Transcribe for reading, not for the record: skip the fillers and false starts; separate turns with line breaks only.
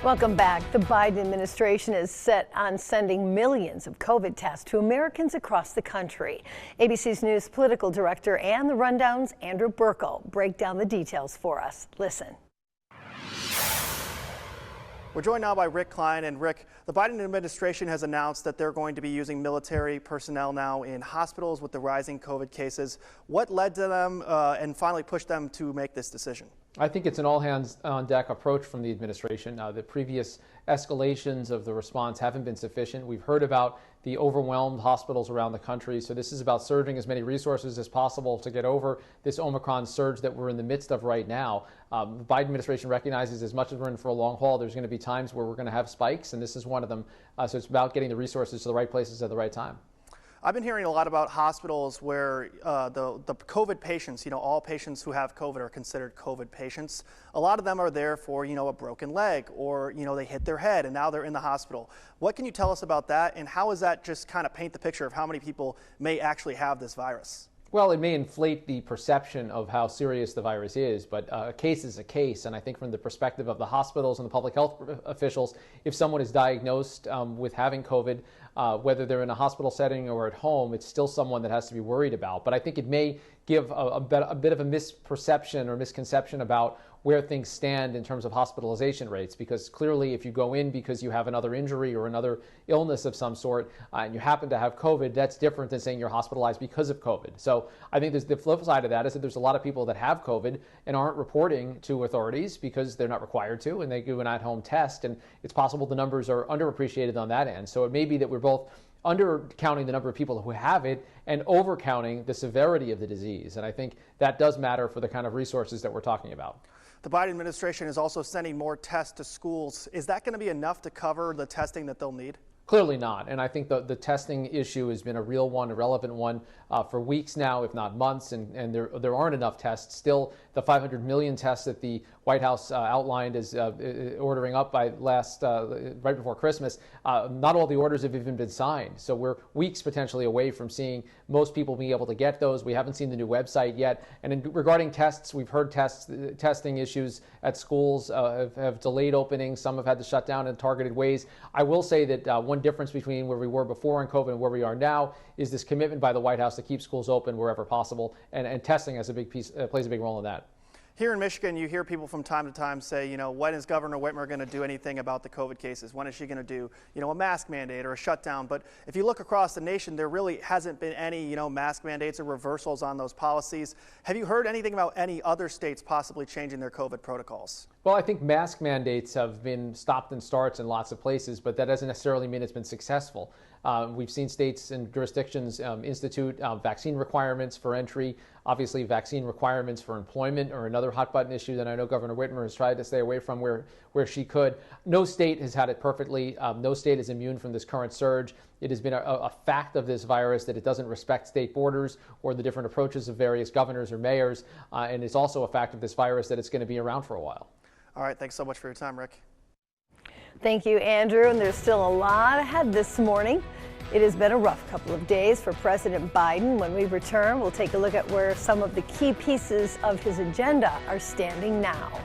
Welcome back. The Biden administration is set on sending millions of COVID tests to Americans across the country. ABC's News political director and the Rundown's Andrew Burkle break down the details for us. Listen.
We're joined now by Rick Klein. And Rick, the Biden administration has announced that they're going to be using military personnel now in hospitals with the rising COVID cases. What led to them and finally pushed them to make this decision?
I think it's an all-hands-on-deck approach from the administration. The previous escalations of the response haven't been sufficient. We've heard about the overwhelmed hospitals around the country, so this is about surging as many resources as possible to get over this Omicron surge that we're in the midst of right now. The Biden administration recognizes as much as we're in for a long haul, there's going to be times where we're going to have spikes, and this is one of them. So it's about getting the resources to the right places at the right time.
I've been hearing a lot about hospitals where the COVID patients, all patients who have COVID are considered COVID patients. A lot of them are there for, a broken leg or, they hit their head and now they're in the hospital. What can you tell us about that, and how does that just kind of paint the picture of how many people may actually have this virus?
Well, it may inflate the perception of how serious the virus is, but a case is a case. And I think from the perspective of the hospitals and the public health officials, if someone is diagnosed with having COVID, whether they're in a hospital setting or at home, it's still someone that has to be worried about. But I think it may give a bit of a misperception or misconception about where things stand in terms of hospitalization rates, because clearly if you go in because you have another injury or another illness of some sort and you happen to have COVID, that's different than saying you're hospitalized because of COVID. So I think there's the flip side of that is that there's a lot of people that have COVID and aren't reporting to authorities because they're not required to, and they do an at-home test, and it's possible the numbers are underappreciated on that end. So it may be that we're both undercounting the number of people who have it and overcounting the severity of the disease. And I think that does matter for the kind of resources that we're talking about.
The Biden administration is also sending more tests to schools. Is that going to be enough to cover the testing that they'll need?
Clearly not. And I think the testing issue has been a real one, a relevant one for weeks now, if not months, and there aren't enough tests. Still, the 500 million tests that the White House outlined as ordering up by right before Christmas, not all the orders have even been signed. So we're weeks potentially away from seeing most people being able to get those. We haven't seen the new website yet. And regarding tests, we've heard testing issues at schools have delayed openings. Some have had to shut down in targeted ways. I will say that one difference between where we were before in COVID and where we are now is this commitment by the White House to keep schools open wherever possible, and testing has a big piece, plays a big role in that.
Here in Michigan, you hear people from time to time say, when is Governor Whitmer going to do anything about the COVID cases? When is she going to do, a mask mandate or a shutdown? But if you look across the nation, there really hasn't been any, mask mandates or reversals on those policies. Have you heard anything about any other states possibly changing their COVID protocols?
Well, I think mask mandates have been stopped and starts in lots of places, but that doesn't necessarily mean it's been successful. We've seen states and jurisdictions institute vaccine requirements for entry, obviously vaccine requirements for employment, or another hot button issue that I know Governor Whitmer has tried to stay away from where she could. No state has had it perfectly. No state is immune from this current surge. It has been a fact of this virus that it doesn't respect state borders or the different approaches of various governors or mayors. And it's also a fact of this virus that it's going to be around for a while.
All right. Thanks so much for your time, Rick.
Thank you, Andrew. And there's still a lot ahead this morning. It has been a rough couple of days for President Biden. When we return, we'll take a look at where some of the key pieces of his agenda are standing now.